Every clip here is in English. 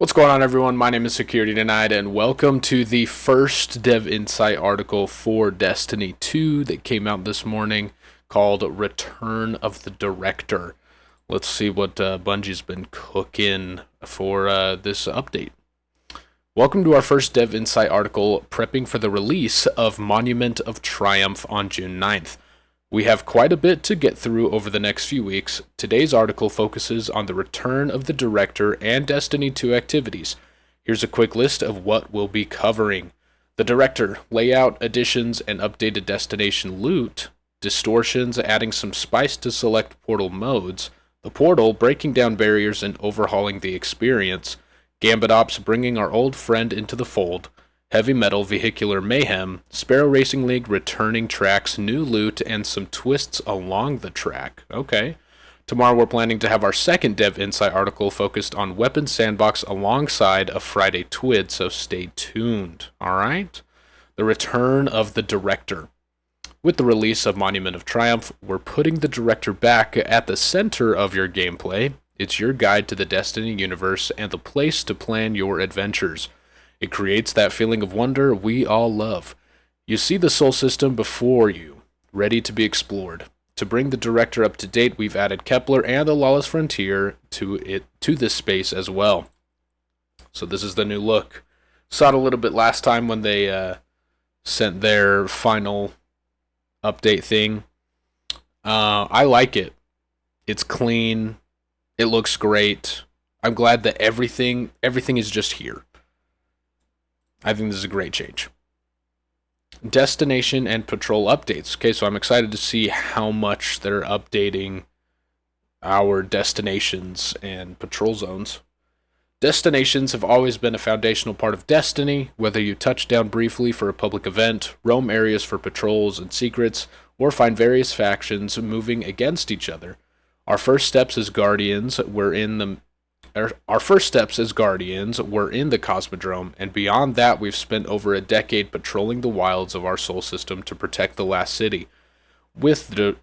What's going on, everyone? My name is Security Denied, and welcome to the first Dev Insight article for Destiny 2 that came out this morning called Return of the Director. Let's see what Bungie's been cooking for this update. Welcome to our first Dev Insight article prepping for the release of Monument of Triumph on June 9th. We have quite a bit to get through over the next few weeks. Today's article focuses on the return of the director and Destiny 2 activities. Here's a quick list of what we'll be covering. The director, layout, additions, and updated destination loot, distortions, adding some spice to select portal modes, the portal, breaking down barriers and overhauling the experience, Gambit Ops bringing our old friend into the fold, Heavy Metal Vehicular Mayhem, Sparrow Racing League returning tracks, new loot, and some twists along the track. Okay. Tomorrow we're planning to have our second Dev Insight article focused on Weapons Sandbox alongside a Friday Twid, so stay tuned. Alright? The return of the director. With the release of Monument of Triumph, we're putting the director back at the center of your gameplay. It's your guide to the Destiny universe and the place to plan your adventures. It creates that feeling of wonder we all love. You see the Sol system before you, ready to be explored. To bring the director up to date, we've added Kepler and the Lawless Frontier to this space as well. So this is the new look. Saw it a little bit last time when they sent their final update thing. I like it. It's clean. It looks great. I'm glad that everything is just here. I think this is a great change. Destination and patrol updates. Okay, so I'm excited to see how much they're updating our destinations and patrol zones. Destinations have always been a foundational part of Destiny, whether you touch down briefly for a public event, roam areas for patrols and secrets, or find various factions moving against each other. Our first steps as Guardians were in the Cosmodrome, and beyond that we've spent over a decade patrolling the wilds of our Sol system to protect the last city. With the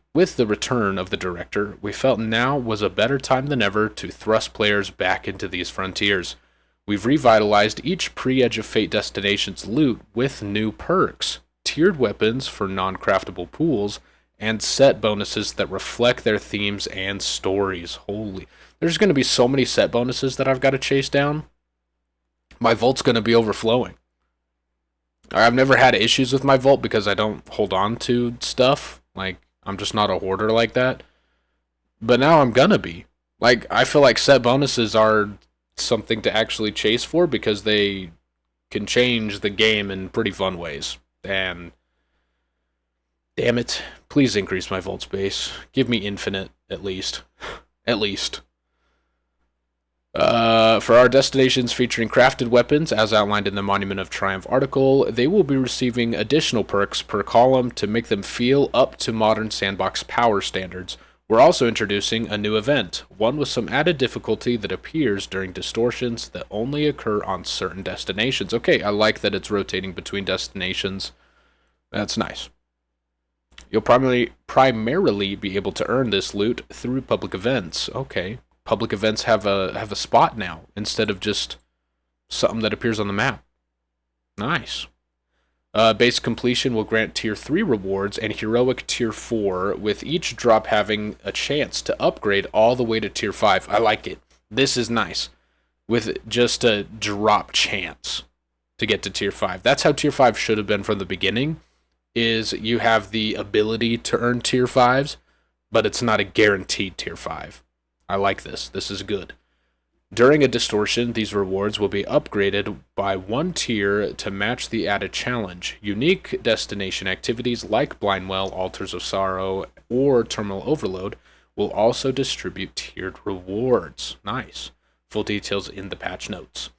return of the director, we felt now was a better time than ever to thrust players back into these frontiers. We've revitalized each pre-Edge of Fate destination's loot with new perks, tiered weapons for non-craftable pools, and set bonuses that reflect their themes and stories. Holy... There's going to be so many set bonuses that I've got to chase down. My vault's going to be overflowing. I've never had issues with my vault because I don't hold on to stuff. Like, I'm just not a hoarder like that. But now I'm going to be. Like, I feel like set bonuses are something to actually chase for because they can change the game in pretty fun ways. And damn it, please increase my vault space. Give me infinite, at least. At least. For our destinations featuring crafted weapons, as outlined in the Monument of Triumph article, they will be receiving additional perks per column to make them feel up to modern sandbox power standards. We're also introducing a new event, one with some added difficulty that appears during distortions that only occur on certain destinations. Okay, I like that it's rotating between destinations. That's nice. You'll primarily be able to earn this loot through public events. Okay. Public events have a spot now instead of just something that appears on the map. Nice. Base completion will grant Tier 3 rewards and Heroic Tier 4, with each drop having a chance to upgrade all the way to Tier 5. I like it. This is nice. With just a drop chance to get to Tier 5. That's how Tier 5 should have been from the beginning, is you have the ability to earn Tier 5s, but it's not a guaranteed Tier 5. I like this. This is good. During a distortion, these rewards will be upgraded by one tier to match the added challenge. Unique destination activities like Blindwell, Altars of Sorrow, or Terminal Overload will also distribute tiered rewards. Nice. Full details in the patch notes.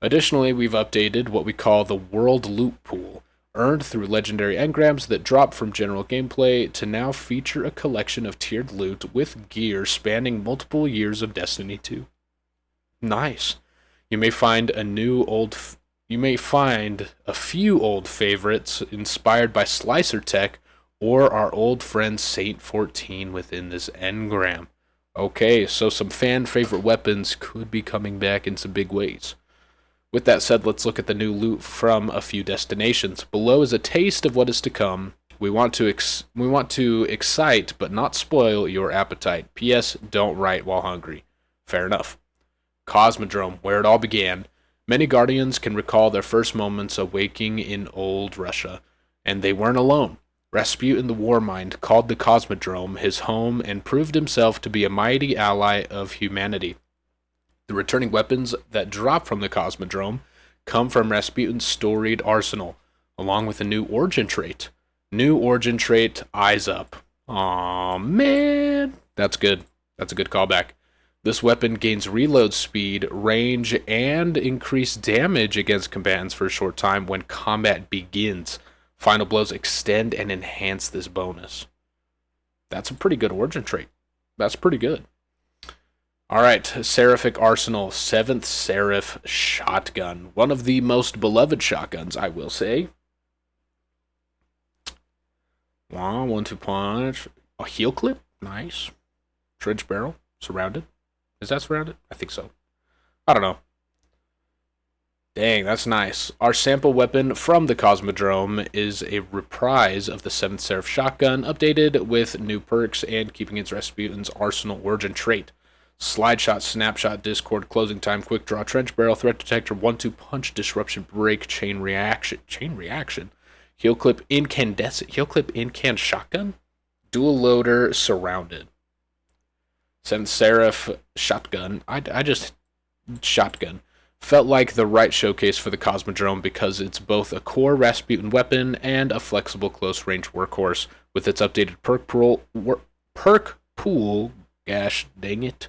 Additionally, we've updated what we call the World Loot Pool, earned through legendary engrams that drop from general gameplay, to now feature a collection of tiered loot with gear spanning multiple years of Destiny 2. Nice. You may find a few old favorites inspired by Slicer Tech or our old friend Saint 14 within this engram. Okay, so some fan favorite weapons could be coming back in some big ways. With that said, let's look at the new loot from a few destinations. Below is a taste of what is to come. We want to excite but not spoil your appetite. P.S. Don't write while hungry. Fair enough. Cosmodrome, where it all began. Many Guardians can recall their first moments awaking in old Russia, and they weren't alone. Rasputin the Warmind called the Cosmodrome his home and proved himself to be a mighty ally of humanity. The returning weapons that drop from the Cosmodrome come from Rasputin's storied arsenal, along with a new origin trait. New origin trait, Eyes Up. Aw, man. That's good. That's a good callback. This weapon gains reload speed, range, and increased damage against combatants for a short time when combat begins. Final blows extend and enhance this bonus. That's a pretty good origin trait. That's pretty good. Alright, Seraphic Arsenal, 7th Seraph Shotgun. One of the most beloved shotguns, I will say. Wow, 1-2 punch. A heel clip? Nice. Trench barrel, surrounded. Is that surrounded? I think so. I don't know. Dang, that's nice. Our sample weapon from the Cosmodrome is a reprise of the 7th Seraph Shotgun, updated with new perks and keeping its Rasputin's Arsenal origin trait. Slide shot, snapshot, discord, closing time, quick draw, trench barrel, threat detector, 1-2 punch, disruption, break, chain reaction. Chain reaction? Heel clip, incandescent. Heel clip, incan shotgun? Dual loader, surrounded. 7th Seraph Shotgun. I just... Shotgun. Felt like the right showcase for the Cosmodrome because it's both a core Rasputin weapon and a flexible close-range workhorse with its updated perk pool. Gosh dang it.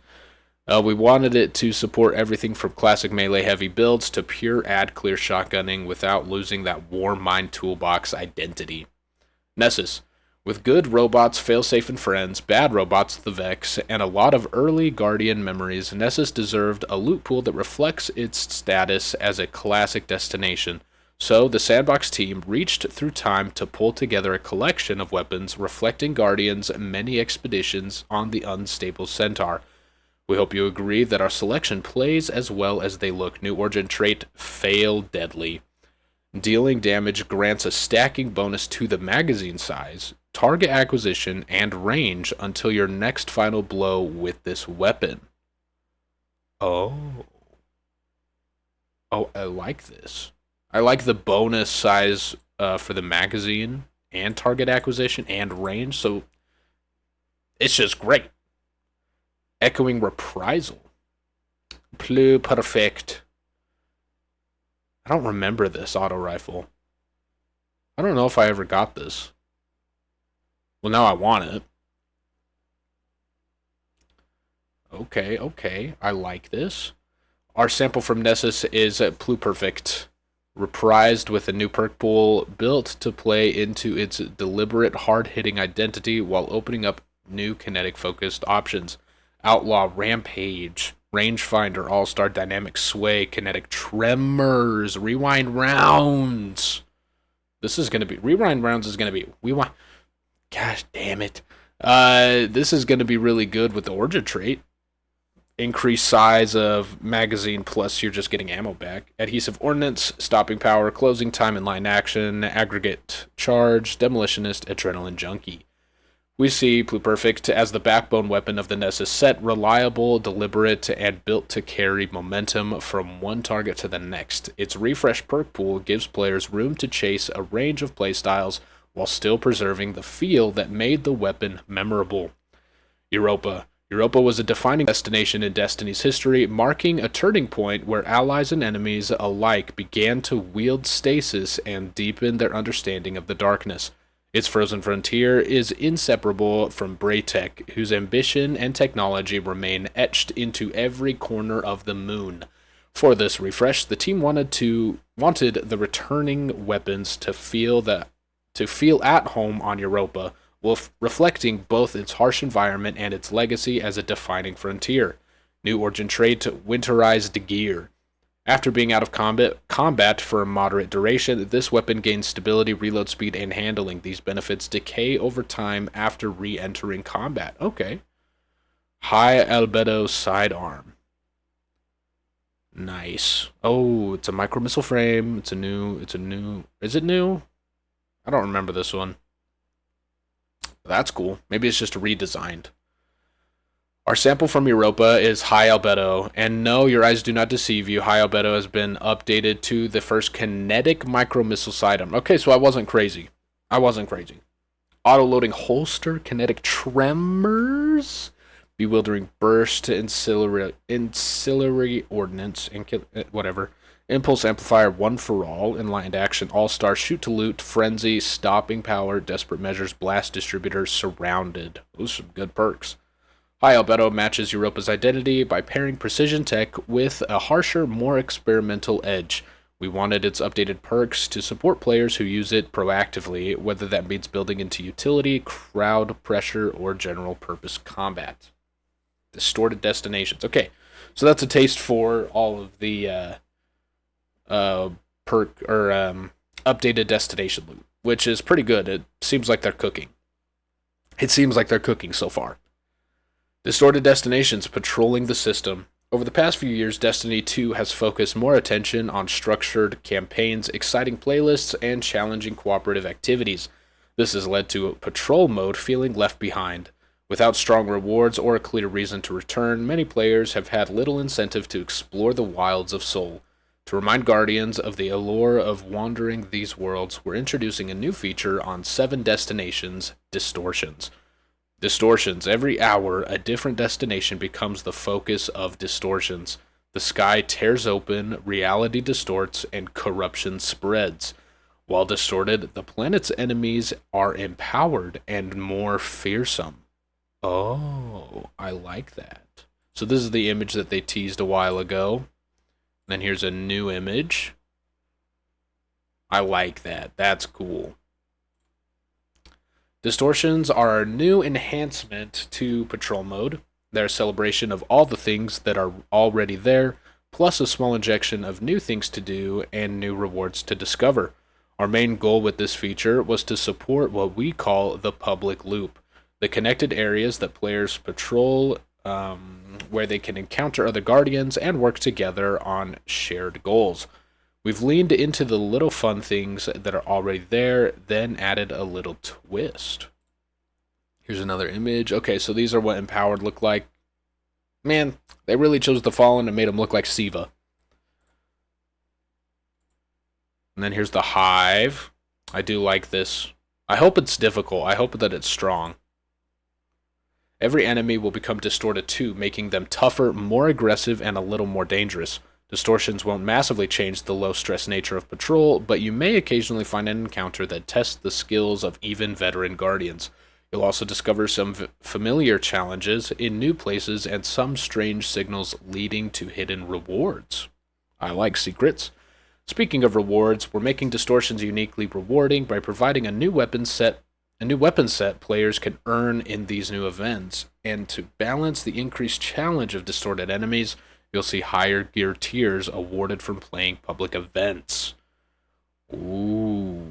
We wanted it to support everything from classic melee heavy builds to pure ad clear shotgunning without losing that Warmind toolbox identity. Nessus. With good robots, failsafe and friends, bad robots, the Vex, and a lot of early Guardian memories, Nessus deserved a loot pool that reflects its status as a classic destination. So, the Sandbox team reached through time to pull together a collection of weapons reflecting Guardian's many expeditions on the unstable Centaur. We hope you agree that our selection plays as well as they look. New origin trait, Fail Deadly. Dealing damage grants a stacking bonus to the magazine size, target acquisition, and range until your next final blow with this weapon. Oh, I like this. I like the bonus size for the magazine and target acquisition and range, so it's just great. Echoing Reprisal. Plus perfect. I don't remember this auto rifle. I don't know if I ever got this. Well, now I want it. Okay. I like this. Our sample from Nessus is Pluperfect, reprised with a new perk pool built to play into its deliberate, hard-hitting identity while opening up new kinetic-focused options. Outlaw Rampage, Rangefinder, All-Star Dynamic Sway, Kinetic Tremors, Rewind Rounds. This is going to be... Rewind Rounds is going to be... Gosh damn it. This is going to be really good with the origin trait. Increased size of magazine, plus you're just getting ammo back. Adhesive Ordnance, Stopping Power, Closing Time and Line Action, Aggregate Charge, Demolitionist, Adrenaline Junkie. We see Pluperfect as the backbone weapon of the Nessus set, reliable, deliberate, and built to carry momentum from one target to the next. Its refreshed perk pool gives players room to chase a range of playstyles while still preserving the feel that made the weapon memorable. Europa. Europa was a defining destination in Destiny's history, marking a turning point where allies and enemies alike began to wield stasis and deepen their understanding of the darkness. Its frozen frontier is inseparable from Braytech, whose ambition and technology remain etched into every corner of the moon. For this refresh, the team wanted the returning weapons to feel at home on Europa, while reflecting both its harsh environment and its legacy as a defining frontier. New origin trait, Winterized Gear. After being out of combat for a moderate duration, this weapon gains stability, reload speed, and handling. These benefits decay over time after re-entering combat. Okay. High albedo sidearm. Nice. Oh, it's a micro missile frame. It's a new. Is it new? I don't remember this one. That's cool. Maybe it's just redesigned. Our sample from Europa is high albedo, and no, your eyes do not deceive you. High albedo has been updated to the first kinetic micro missile sidearm. Okay, so I wasn't crazy. Auto-loading holster, kinetic tremors, bewildering burst, ancillary ordnance, and whatever. Impulse amplifier, one for all, enlightened action, all-star, shoot to loot, frenzy, stopping power, desperate measures, blast distributor, surrounded. Those are some good perks. High albedo matches Europa's identity by pairing precision tech with a harsher, more experimental edge. We wanted its updated perks to support players who use it proactively, whether that means building into utility, crowd pressure, or general purpose combat. Distorted destinations. Okay, so that's a taste for all of the updated destination loot, which is pretty good. It seems like they're cooking. So far. Distorted destinations patrolling the system. Over the past few years, Destiny 2 has focused more attention on structured campaigns, exciting playlists, and challenging cooperative activities. This has led to patrol mode feeling left behind. Without strong rewards or a clear reason to return, many players have had little incentive to explore the wilds of Sol. To remind Guardians of the allure of wandering these worlds, we're introducing a new feature on 7 destinations, Distortions. Distortions. Every hour, a different destination becomes the focus of distortions. The sky tears open, reality distorts, and corruption spreads. While distorted, the planet's enemies are empowered and more fearsome. Oh, I like that. So this is the image that they teased a while ago. Then here's a new image. I like that. That's cool. Distortions are a new enhancement to patrol mode. They're a celebration of all the things that are already there, plus a small injection of new things to do and new rewards to discover. Our main goal with this feature was to support what we call the public loop, the connected areas that players patrol, where they can encounter other guardians and work together on shared goals. We've leaned into the little fun things that are already there, then added a little twist. Here's another image. Okay, so these are what Empowered look like. Man, they really chose the Fallen and made them look like Siva. And then here's the Hive. I do like this. I hope it's difficult. I hope that it's strong. Every enemy will become distorted too, making them tougher, more aggressive, and a little more dangerous. Distortions won't massively change the low-stress nature of patrol, but you may occasionally find an encounter that tests the skills of even veteran guardians. You'll also discover some familiar challenges in new places and some strange signals leading to hidden rewards. I like secrets. Speaking of rewards, we're making Distortions uniquely rewarding by providing a new weapon set players can earn in these new events. And to balance the increased challenge of distorted enemies, you'll see higher gear tiers awarded from playing public events. Ooh.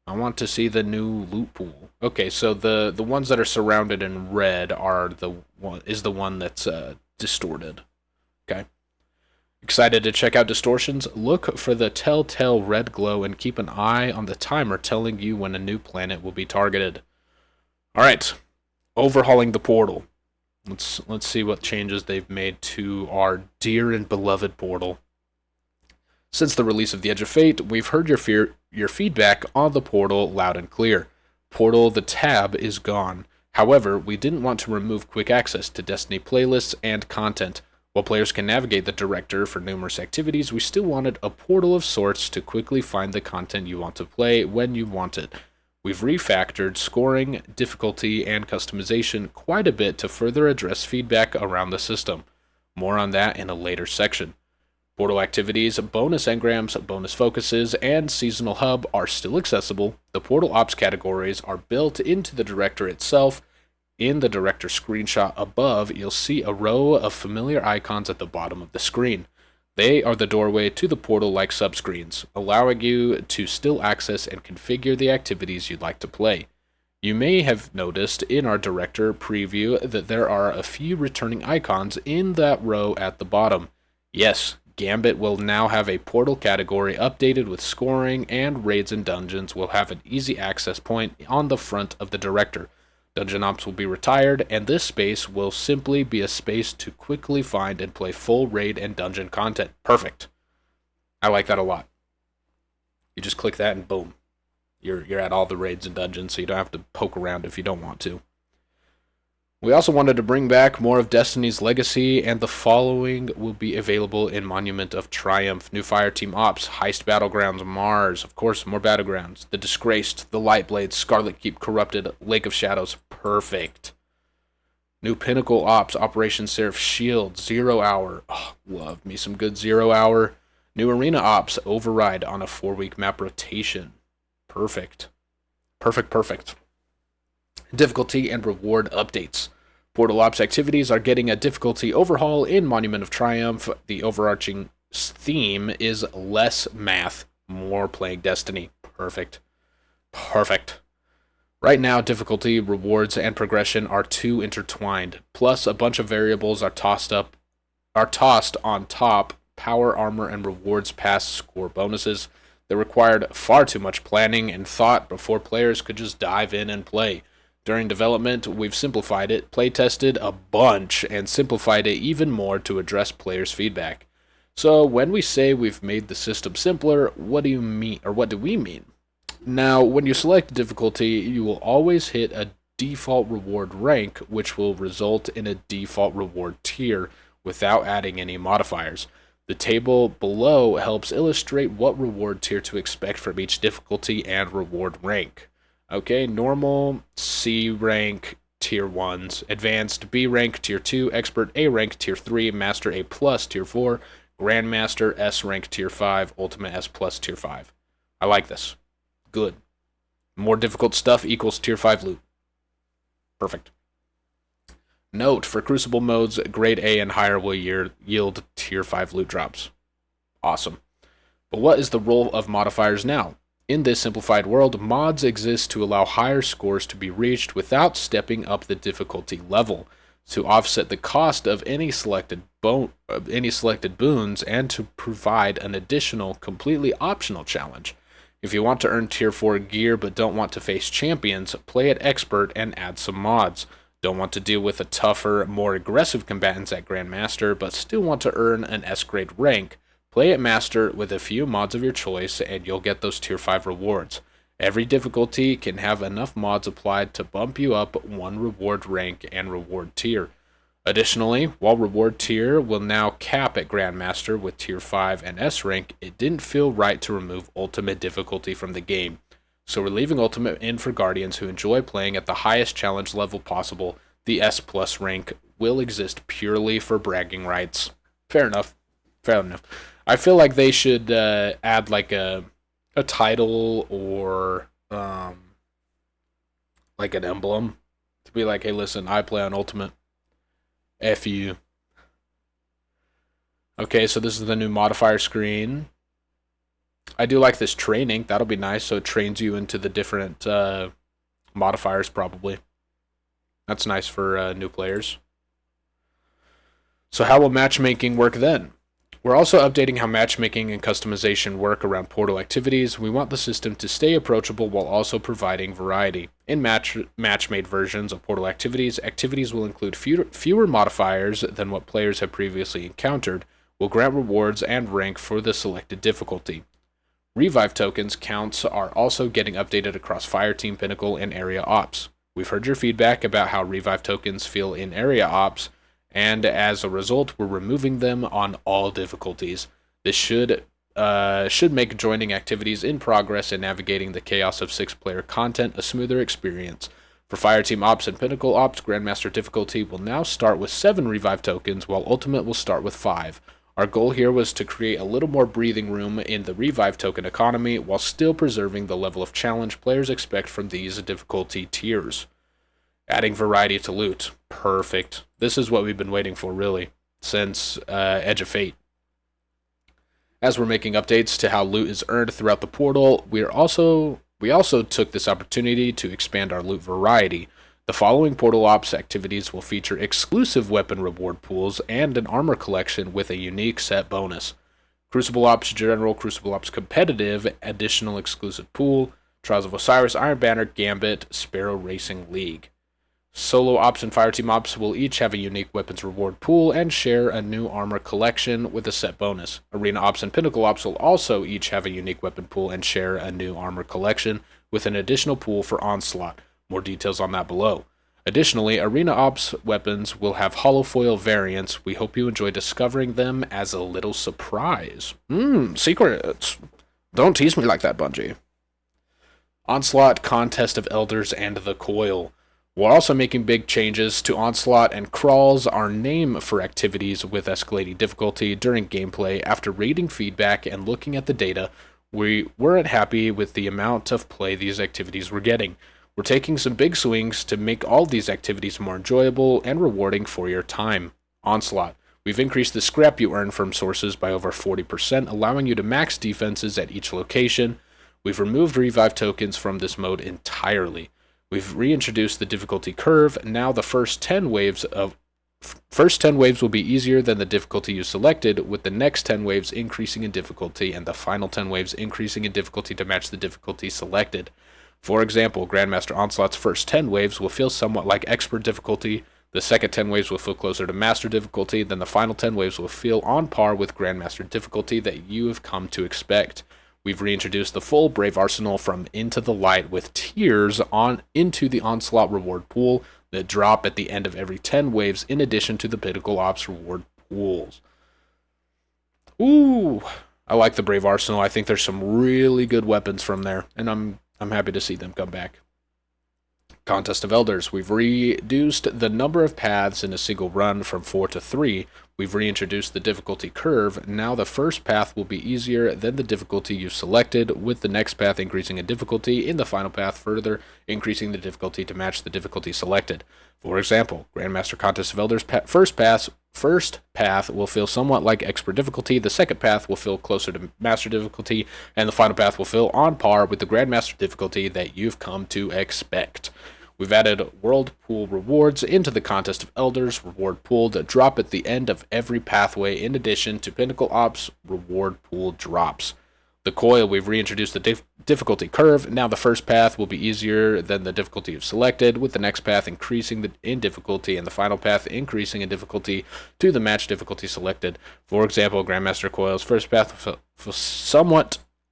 I want to see the new loot pool. Okay, so the ones that are surrounded in red are the one that's distorted. Okay. Excited to check out Distortions? Look for the telltale red glow and keep an eye on the timer telling you when a new planet will be targeted. All right. Overhauling the portal. Let's see what changes they've made to our dear and beloved portal. Since the release of The Edge of Fate, we've heard your feedback on the portal loud and clear. Portal, the tab, is gone. However, we didn't want to remove quick access to Destiny playlists and content. While players can navigate the director for numerous activities, we still wanted a portal of sorts to quickly find the content you want to play when you want it. We've refactored scoring, difficulty, and customization quite a bit to further address feedback around the system. More on that in a later section. Portal activities, bonus engrams, bonus focuses, and seasonal hub are still accessible. The portal ops categories are built into the director itself. In the director screenshot above, you'll see a row of familiar icons at the bottom of the screen. They are the doorway to the portal-like subscreens, allowing you to still access and configure the activities you'd like to play. You may have noticed in our director preview that there are a few returning icons in that row at the bottom. Yes, Gambit will now have a portal category updated with scoring, and raids and dungeons will have an easy access point on the front of the director. Dungeon Ops will be retired, and this space will simply be a space to quickly find and play full raid and dungeon content. Perfect. I like that a lot. You just click that and boom. You're at all the raids and dungeons, so you don't have to poke around if you don't want to. We also wanted to bring back more of Destiny's legacy, and the following will be available in Monument of Triumph. New Fireteam Ops, Heist Battlegrounds, Mars, of course, more Battlegrounds, The Disgraced, The Lightblade, Scarlet Keep Corrupted, Lake of Shadows, perfect. New Pinnacle Ops, Operation Seraph Shield, 0 Hour, oh, love me some good 0 Hour. New Arena Ops, Override on a 4-week map rotation, perfect. Perfect. Difficulty and reward updates. Portal Ops activities are getting a difficulty overhaul in Monument of Triumph. The overarching theme is less math, more playing Destiny. Perfect. Right now, difficulty, rewards, and progression are too intertwined. Plus, a bunch of variables are tossed on top. Power, armor, and rewards pass score bonuses that required far too much planning and thought before players could just dive in and play. During development, we've simplified it, playtested a bunch, and simplified it even more to address players' feedback. So when we say we've made the system simpler, what do you mean, or what do we mean? Now, when you select difficulty, you will always hit a default reward rank, which will result in a default reward tier without adding any modifiers. The table below helps illustrate what reward tier to expect from each difficulty and reward rank. Okay, normal, C rank, tier 1s, advanced, B rank, tier 2, expert, A rank, tier 3, master, A plus, tier 4, grandmaster, S rank, tier 5, ultimate, S plus, tier 5. I like this. Good. More difficult stuff equals tier 5 loot. Perfect. Note, for Crucible modes, grade A and higher will yield tier 5 loot drops. Awesome. But what is the role of modifiers now? In this simplified world, mods exist to allow higher scores to be reached without stepping up the difficulty level, to offset the cost of any selected boons, and to provide an additional, completely optional challenge. If you want to earn tier 4 gear but don't want to face champions, play at expert and add some mods. Don't want to deal with a tougher, more aggressive combatants at Grandmaster, but still want to earn an S-grade rank? Play at Master with a few mods of your choice, and you'll get those tier 5 rewards. Every difficulty can have enough mods applied to bump you up one reward rank and reward tier. Additionally, while reward tier will now cap at Grandmaster with tier 5 and S rank, it didn't feel right to remove ultimate difficulty from the game. So we're leaving ultimate in for Guardians who enjoy playing at the highest challenge level possible. The S plus rank will exist purely for bragging rights. Fair enough. I feel like they should add like a title or like an emblem to be like, hey, listen, I play on Ultimate. F you. Okay, so this is the new modifier screen. I do like this training. That'll be nice. So it trains you into the different modifiers probably. That's nice for new players. So how will matchmaking work then? We're also updating how matchmaking and customization work around portal activities. We want the system to stay approachable while also providing variety. In match-made versions of portal activities, activities will include fewer modifiers than what players have previously encountered, will grant rewards and rank for the selected difficulty. Revive tokens counts are also getting updated across Fireteam, Pinnacle, and Area Ops. We've heard your feedback about how Revive tokens feel in Area Ops, and as a result, we're removing them on all difficulties. This should make joining activities in progress and navigating the chaos of 6-player content a smoother experience. For Fireteam Ops and Pinnacle Ops, Grandmaster difficulty will now start with 7 Revive tokens, while Ultimate will start with 5. Our goal here was to create a little more breathing room in the Revive token economy, while still preserving the level of challenge players expect from these difficulty tiers. Adding variety to loot. Perfect. This is what we've been waiting for, really, since Edge of Fate. As we're making updates to how loot is earned throughout the portal, we're also We also took this opportunity to expand our loot variety. The following Portal Ops activities will feature exclusive weapon reward pools and an armor collection with a unique set bonus. Crucible Ops General, Crucible Ops Competitive, additional exclusive pool, Trials of Osiris, Iron Banner, Gambit, Sparrow Racing League. Solo Ops and Fireteam Ops will each have a unique weapons reward pool and share a new armor collection with a set bonus. Arena Ops and Pinnacle Ops will also each have a unique weapon pool and share a new armor collection with an additional pool for Onslaught. More details on that below. Additionally, Arena Ops weapons will have holofoil variants. We hope you enjoy discovering them as a little surprise. Secrets. Don't tease me like that, Bungie. Onslaught, Contest of Elders, and the Coil. We're also making big changes to Onslaught and Crawls, our name for activities with escalating difficulty during gameplay. After reading feedback and looking at the data, we weren't happy with the amount of play these activities were getting. We're taking some big swings to make all these activities more enjoyable and rewarding for your time. Onslaught. We've increased the scrap you earn from sources by over 40%, allowing you to max defenses at each location. We've removed revive tokens from this mode entirely. We've reintroduced the difficulty curve. Now the first 10 waves will be easier than the difficulty you selected, with the next 10 waves increasing in difficulty and the final 10 waves increasing in difficulty to match the difficulty selected. For example, Grandmaster Onslaught's first 10 waves will feel somewhat like expert difficulty, the second 10 waves will feel closer to master difficulty, then the final 10 waves will feel on par with Grandmaster difficulty that you have come to expect. We've reintroduced the full Brave Arsenal from Into the Light with tiers into the Onslaught reward pool that drop at the end of every 10 waves in addition to the Pinnacle Ops reward pools. Ooh, I like the Brave Arsenal. I think there's some really good weapons from there, and I'm happy to see them come back. Contest of Elders. We've reduced the number of paths in a single run from 4 to 3. We've reintroduced the difficulty curve. Now the first path will be easier than the difficulty you've selected, with the next path increasing in difficulty, in the final path further increasing the difficulty to match the difficulty selected. For example, Grandmaster Contest of Elders first path will feel somewhat like expert difficulty, the second path will feel closer to master difficulty, and the final path will feel on par with the Grandmaster difficulty that you've come to expect. We've added World Pool rewards into the Contest of Elders reward pool that drop at the end of every pathway in addition to Pinnacle Ops reward pool drops. The Coil, we've reintroduced the difficulty curve. Now the first path will be easier than the difficulty you've selected, with the next path increasing in difficulty and the final path increasing in difficulty to the match difficulty selected. For example, Grandmaster Coil's first path will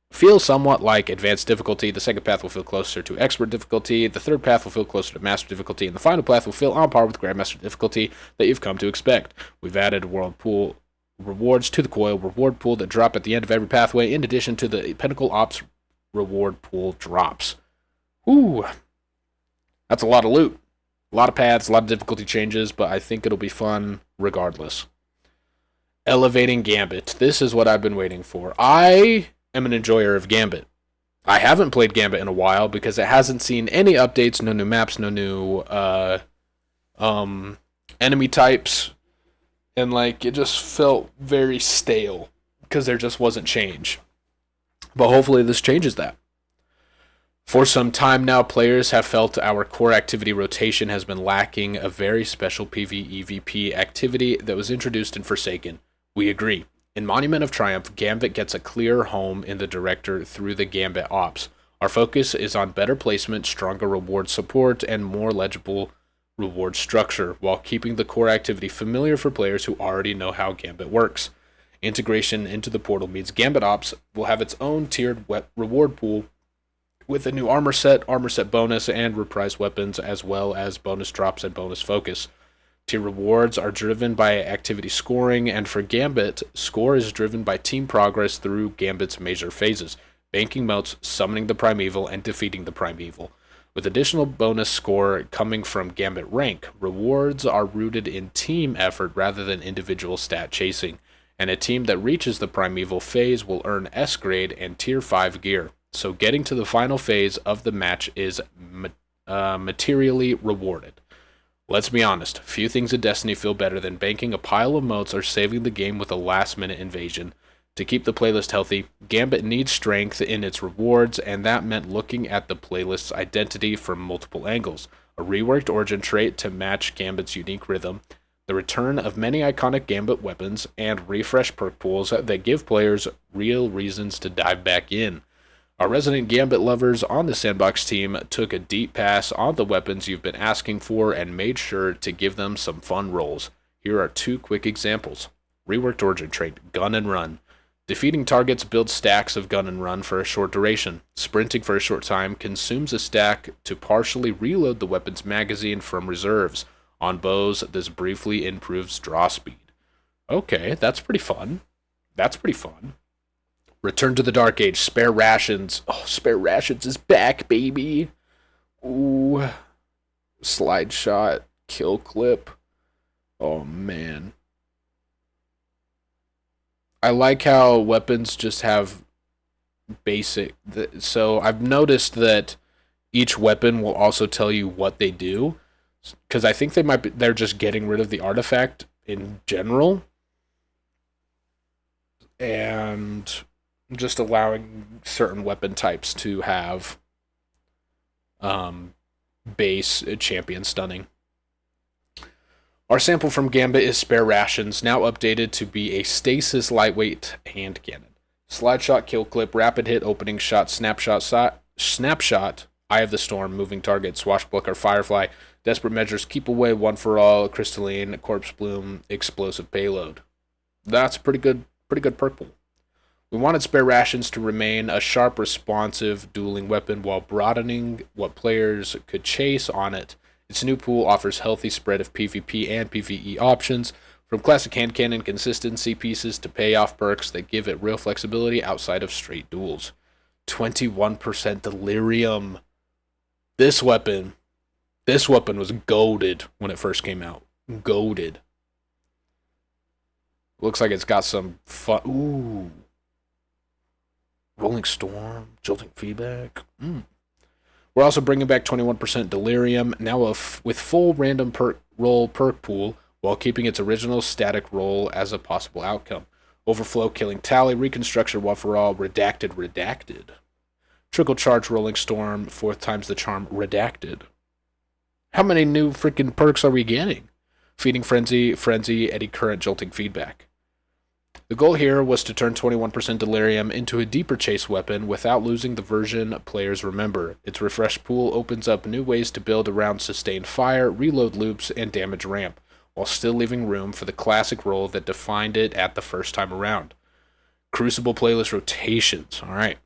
feel somewhat like advanced difficulty, the second path will feel closer to expert difficulty, the third path will feel closer to master difficulty, and the final path will feel on par with Grandmaster difficulty that you've come to expect. We've added World Pool rewards to the Coil reward pool that drop at the end of every pathway, in addition to the Pinnacle Ops reward pool drops. Ooh, that's a lot of loot. A lot of paths, a lot of difficulty changes, but I think it'll be fun regardless. Elevating Gambit. This is what I've been waiting for. I am an enjoyer of Gambit. I haven't played Gambit in a while because it hasn't seen any updates, no new maps, no new enemy types, and it just felt very stale because there just wasn't change. But hopefully this changes that. For some time now, players have felt our core activity rotation has been lacking a very special PvEVP activity that was introduced in Forsaken. We agree. In Monument of Triumph, Gambit gets a clear home in the Director through the Gambit Ops. Our focus is on better placement, stronger reward support, and more legible reward structure, while keeping the core activity familiar for players who already know how Gambit works. Integration into the portal means Gambit Ops will have its own tiered reward pool with a new armor set bonus, and reprised weapons, as well as bonus drops and bonus focus. Tier rewards are driven by activity scoring, and for Gambit, score is driven by team progress through Gambit's major phases: banking moats, summoning the primeval, and defeating the primeval. With additional bonus score coming from Gambit rank, rewards are rooted in team effort rather than individual stat chasing, and a team that reaches the primeval phase will earn S grade and tier 5 gear. So getting to the final phase of the match is materially rewarded. Let's be honest, few things in Destiny feel better than banking a pile of moats or saving the game with a last-minute invasion. To keep the playlist healthy, Gambit needs strength in its rewards, and that meant looking at the playlist's identity from multiple angles. A reworked origin trait to match Gambit's unique rhythm, the return of many iconic Gambit weapons, and refresh perk pools that give players real reasons to dive back in. Our resident Gambit lovers on the Sandbox team took a deep pass on the weapons you've been asking for and made sure to give them some fun rolls. Here are 2 quick examples. Reworked origin trait, Gun and Run. Defeating targets builds stacks of gun and run for a short duration. Sprinting for a short time consumes a stack to partially reload the weapon's magazine from reserves. On bows, this briefly improves draw speed. Okay, that's pretty fun. Return to the Dark Age, Spare Rations. Oh, Spare Rations is back, baby. Ooh. Slide shot, kill clip. Oh, man. I like how weapons just have basic. So I've noticed that each weapon will also tell you what they do, because I think they're just getting rid of the artifact in general, and just allowing certain weapon types to have base champion stunning. Our sample from Gambit is Spare Rations, now updated to be a stasis lightweight hand cannon. Slide shot, kill clip, rapid hit, opening shot, snapshot, Eye of the Storm, moving target, swashbuckler, firefly, desperate measures, keep away, one for all, crystalline, corpse bloom, explosive payload. That's a pretty good perk pool. We wanted Spare Rations to remain a sharp, responsive dueling weapon while broadening what players could chase on it. Its new pool offers healthy spread of PvP and PvE options, from classic hand cannon consistency pieces to payoff perks that give it real flexibility outside of straight duels. 21% Delirium. This weapon was goated when it first came out. Goated. Looks like it's got some fun. Ooh. Rolling Storm, jolting feedback. We're also bringing back 21% Delirium, now with full random roll perk pool, while keeping its original static roll as a possible outcome. Overflow, Killing Tally, Reconstruction, One for All, Redacted. Trickle Charge, Rolling Storm, 4th times the charm, Redacted. How many new freaking perks are we getting? Feeding Frenzy, Eddy Current, Jolting Feedback. The goal here was to turn 21% Delirium into a deeper chase weapon without losing the version players remember. Its refresh pool opens up new ways to build around sustained fire, reload loops, and damage ramp, while still leaving room for the classic role that defined it at the first time around. Crucible playlist rotations. Alright.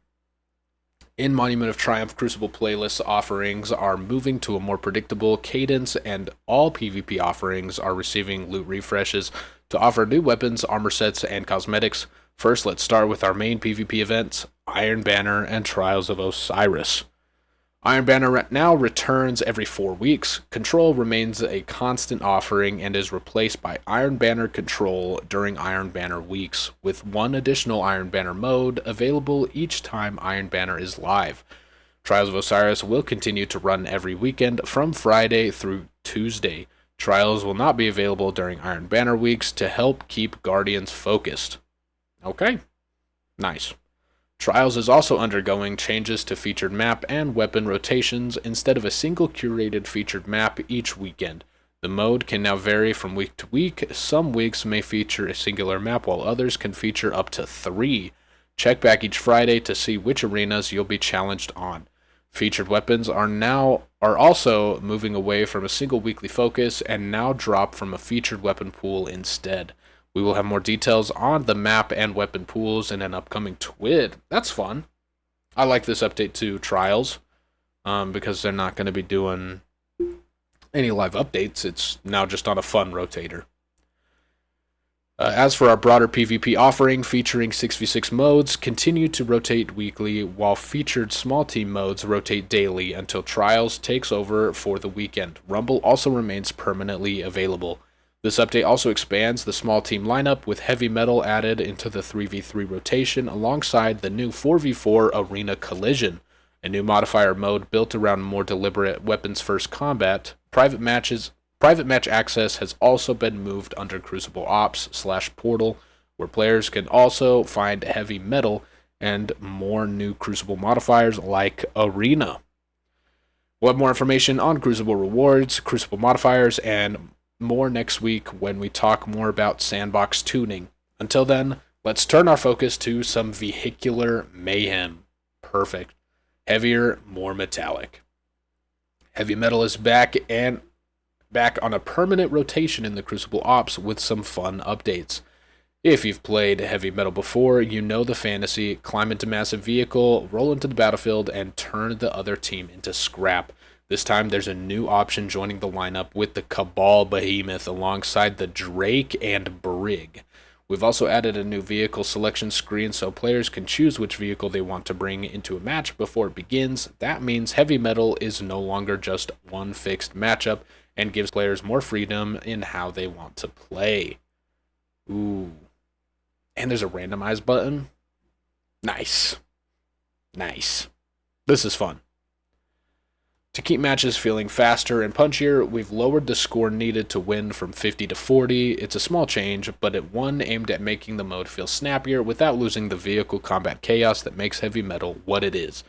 In Monument of Triumph, Crucible playlist offerings are moving to a more predictable cadence, and all PvP offerings are receiving loot refreshes to offer new weapons, armor sets, and cosmetics. First, let's start with our main PvP events, Iron Banner and Trials of Osiris. Iron Banner now returns every 4 weeks. Control remains a constant offering and is replaced by Iron Banner Control during Iron Banner weeks, with one additional Iron Banner mode available each time Iron Banner is live. Trials of Osiris will continue to run every weekend from Friday through Tuesday. Trials will not be available during Iron Banner weeks to help keep Guardians focused. Okay, nice. Trials is also undergoing changes to featured map and weapon rotations instead of a single curated featured map each weekend. The mode can now vary from week to week. Some weeks may feature a singular map while others can feature up to 3. Check back each Friday to see which arenas you'll be challenged on. Featured weapons are also moving away from a single weekly focus and now drop from a featured weapon pool instead. We will have more details on the map and weapon pools in an upcoming twid. That's fun. I like this update to Trials because they're not going to be doing any live updates. It's now just on a fun rotator. As for our broader PvP offering, featuring 6v6 modes continue to rotate weekly, while featured small team modes rotate daily until Trials takes over for the weekend. Rumble also remains permanently available. This update also expands the small team lineup, with heavy metal added into the 3v3 rotation alongside the new 4v4 arena collision, a new modifier mode built around more deliberate weapons-first combat. Private match access has also been moved under Crucible Ops/Portal, where players can also find heavy metal and more new Crucible modifiers like Arena. We'll have more information on Crucible rewards, Crucible modifiers, and more next week when we talk more about sandbox tuning. Until then, let's turn our focus to some vehicular mayhem. Perfect. Heavier, more metallic. Heavy metal is back on a permanent rotation in the Crucible Ops with some fun updates. If you've played heavy metal before, you know the fantasy: climb into massive vehicle, roll into the battlefield, and turn the other team into scrap. This time there's a new option joining the lineup with the Cabal Behemoth alongside the Drake and Brig. We've also added a new vehicle selection screen so players can choose which vehicle they want to bring into a match before it begins. That means heavy metal is no longer just one fixed matchup and gives players more freedom in how they want to play. Ooh. And there's a randomize button. Nice. This is fun. To keep matches feeling faster and punchier, we've lowered the score needed to win from 50 to 40. It's a small change, but one aimed at making the mode feel snappier without losing the vehicle combat chaos that makes heavy metal what it is.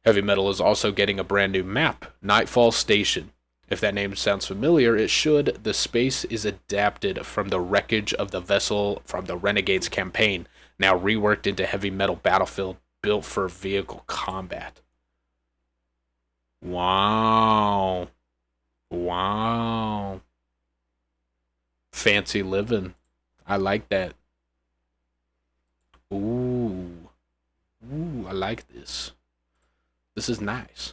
Heavy metal is also getting a brand new map, Nightfall Station. If that name sounds familiar, it should. The space is adapted from the wreckage of the vessel from the Renegades campaign, now reworked into heavy metal battlefield built for vehicle combat. Wow. Fancy living. I like that. Ooh, I like this. This is nice.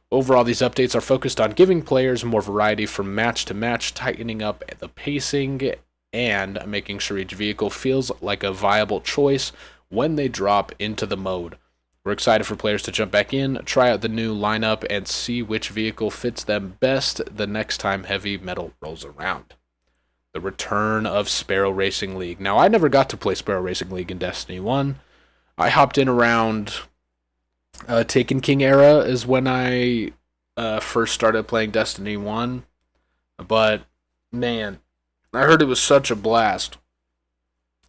Overall, these updates are focused on giving players more variety from match to match, tightening up the pacing, and making sure each vehicle feels like a viable choice when they drop into the mode. We're excited for players to jump back in, try out the new lineup, and see which vehicle fits them best the next time heavy metal rolls around. The return of Sparrow Racing League. Now, I never got to play Sparrow Racing League in Destiny 1. I hopped in around Taken King era is when I first started playing Destiny 1. But, man, I heard it was such a blast.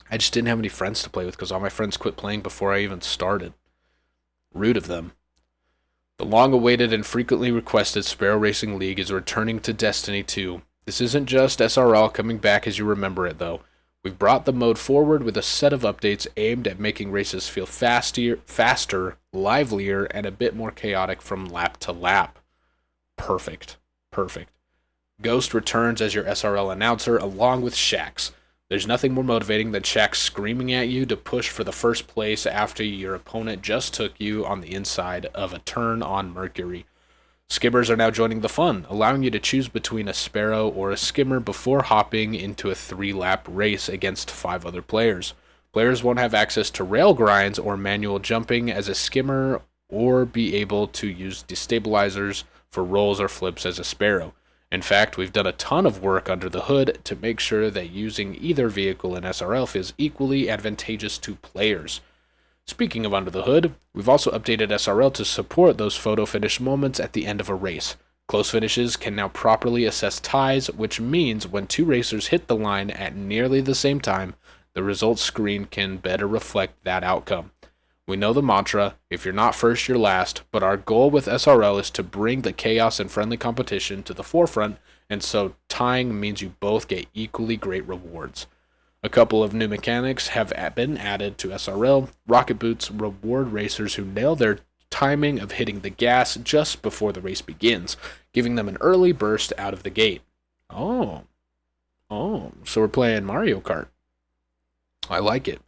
I just didn't have any friends to play with because all my friends quit playing before I even started. Rude of them. The long-awaited and frequently requested Sparrow Racing League is returning to Destiny 2. This isn't just SRL coming back as you remember it, though. We've brought the mode forward with a set of updates aimed at making races feel faster, livelier, and a bit more chaotic from lap to lap. Perfect. Ghost returns as your SRL announcer along with Shax. There's nothing more motivating than Shax screaming at you to push for the first place after your opponent just took you on the inside of a turn on Mercury. Skimmers are now joining the fun, allowing you to choose between a Sparrow or a Skimmer before hopping into a 3-lap race against 5 other players. Players won't have access to rail grinds or manual jumping as a Skimmer or be able to use destabilizers for rolls or flips as a Sparrow. In fact, we've done a ton of work under the hood to make sure that using either vehicle in SRL feels equally advantageous to players. Speaking of under the hood, we've also updated SRL to support those photo finish moments at the end of a race. Close finishes can now properly assess ties, which means when 2 racers hit the line at nearly the same time, the results screen can better reflect that outcome. We know the mantra, if you're not first, you're last, but our goal with SRL is to bring the chaos and friendly competition to the forefront, and so tying means you both get equally great rewards. A couple of new mechanics have been added to SRL. Rocket Boots reward racers who nail their timing of hitting the gas just before the race begins, giving them an early burst out of the gate. Oh, so we're playing Mario Kart. I like it.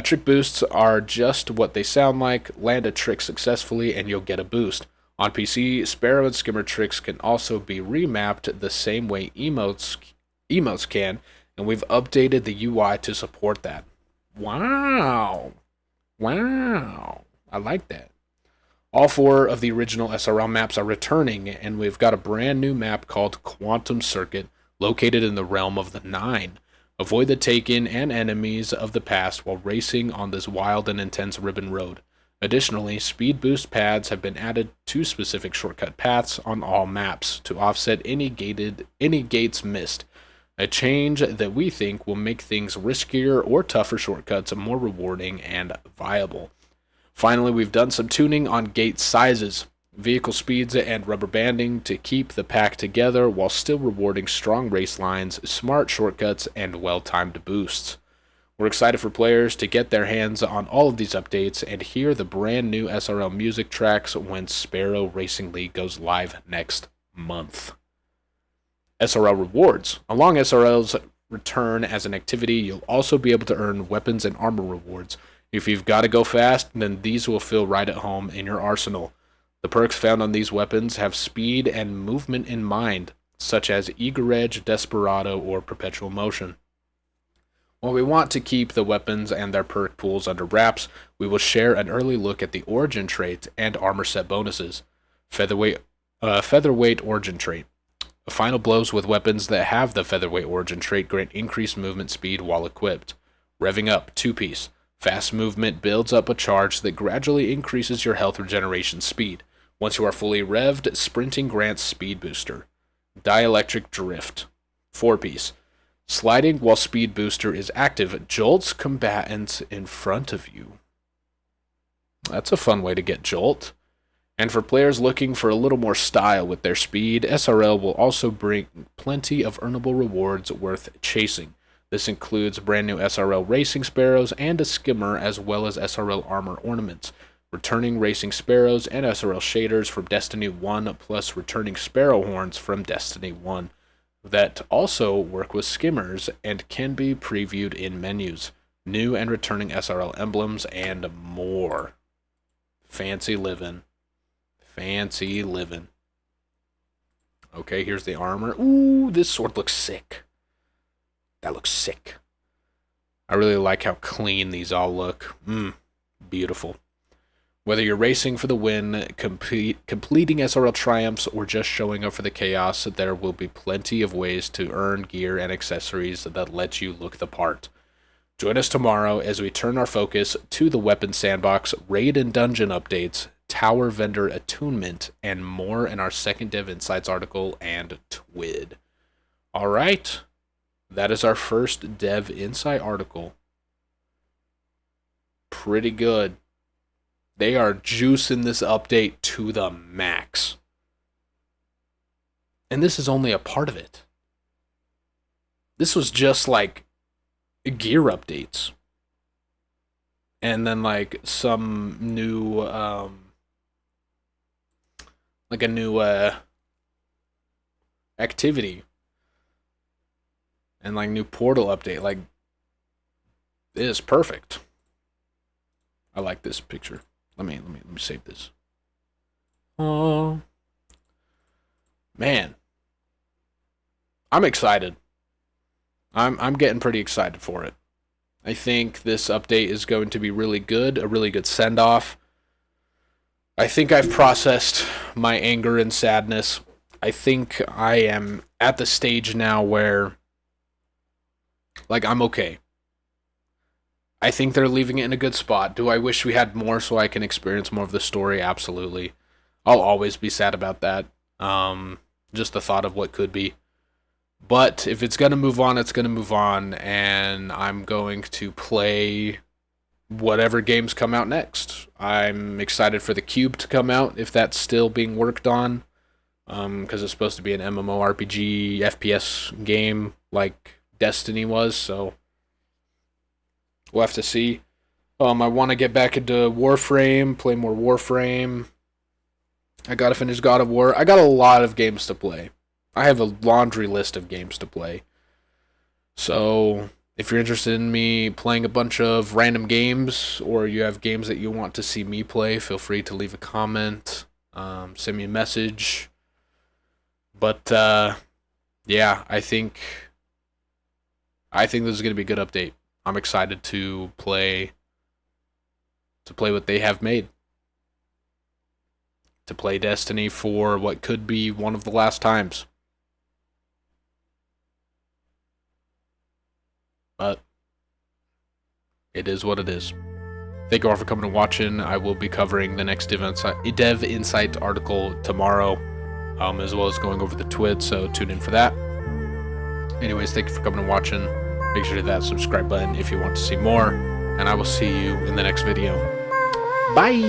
Trick boosts are just what they sound like. Land a trick successfully and you'll get a boost. On PC, Sparrow and Skimmer tricks can also be remapped the same way emotes can, and we've updated the UI to support that. Wow. I like that. All 4 of the original SRL maps are returning, and we've got a brand new map called Quantum Circuit, located in the Realm of the Nine. Avoid the Taken and enemies of the past while racing on this wild and intense ribbon road. Additionally, speed boost pads have been added to specific shortcut paths on all maps to offset any gates missed. A change that we think will make things riskier or tougher shortcuts more rewarding and viable. Finally, we've done some tuning on gate sizes, vehicle speeds, and rubber banding to keep the pack together while still rewarding strong race lines, smart shortcuts, and well-timed boosts. We're excited for players to get their hands on all of these updates and hear the brand new SRL music tracks when Sparrow Racing League goes live next month. SRL rewards. Along SRL's return as an activity, you'll also be able to earn weapons and armor rewards. If you've got to go fast, then these will feel right at home in your arsenal. The perks found on these weapons have speed and movement in mind, such as Eager Edge, Desperado, or Perpetual Motion. While we want to keep the weapons and their perk pools under wraps, we will share an early look at the origin trait and armor set bonuses. Featherweight origin trait. Final blows with weapons that have the featherweight origin trait grant increased movement speed while equipped. Revving up, 2-piece. Fast movement builds up a charge that gradually increases your health regeneration speed. Once you are fully revved, sprinting grants speed booster. Dielectric drift, 4-piece. Sliding while speed booster is active jolts combatants in front of you. That's a fun way to get jolt. And for players looking for a little more style with their speed, SRL will also bring plenty of earnable rewards worth chasing. This includes brand new SRL Racing Sparrows and a Skimmer, as well as SRL Armor Ornaments, returning Racing Sparrows and SRL Shaders from Destiny 1, plus returning Sparrow Horns from Destiny 1 that also work with Skimmers and can be previewed in menus, new and returning SRL emblems, and more. Fancy living. Fancy living. Okay, here's the armor. Ooh, this sword looks sick. That looks sick. I really like how clean these all look. Beautiful. Whether you're racing for the win, completing SRL triumphs, or just showing up for the chaos, there will be plenty of ways to earn gear and accessories that let you look the part. Join us tomorrow as we turn our focus to the weapon sandbox, raid and dungeon updates, tower vendor attunement, and more in our second Dev Insights article and TWID. Alright, that is our first Dev Insight article. Pretty good. They are juicing this update to the max. And this is only a part of it. This was just like gear updates. And then like some new like a new activity. And like new portal update. Like, it is perfect. I like this picture. Let me save this. Oh, man, I'm excited. I'm getting pretty excited for it. I think this update is going to be really good, a really good send-off. I think I've processed my anger and sadness. I think I am at the stage now where, like, I'm okay. I think they're leaving it in a good spot. Do I wish we had more so I can experience more of the story? Absolutely. I'll always be sad about that. Just the thought of what could be. But if it's going to move on, it's going to move on. And I'm going to play whatever games come out next. I'm excited for the Cube to come out, if that's still being worked on. Because it's supposed to be an MMORPG FPS game like Destiny was, so we'll have to see. I want to get back into Warframe, play more Warframe. I gotta finish God of War. I got a lot of games to play. I have a laundry list of games to play. So, if you're interested in me playing a bunch of random games, or you have games that you want to see me play, feel free to leave a comment, send me a message. But, yeah, I think this is going to be a good update. I'm excited to play what they have made. To play Destiny for what could be one of the last times. But it is what it is. Thank you all for coming and watching. I will be covering the next Dev Insight article tomorrow, as well as going over the TWID, so tune in for that. Anyways, thank you for coming and watching. Make sure to hit that subscribe button if you want to see more. And I will see you in the next video. Bye!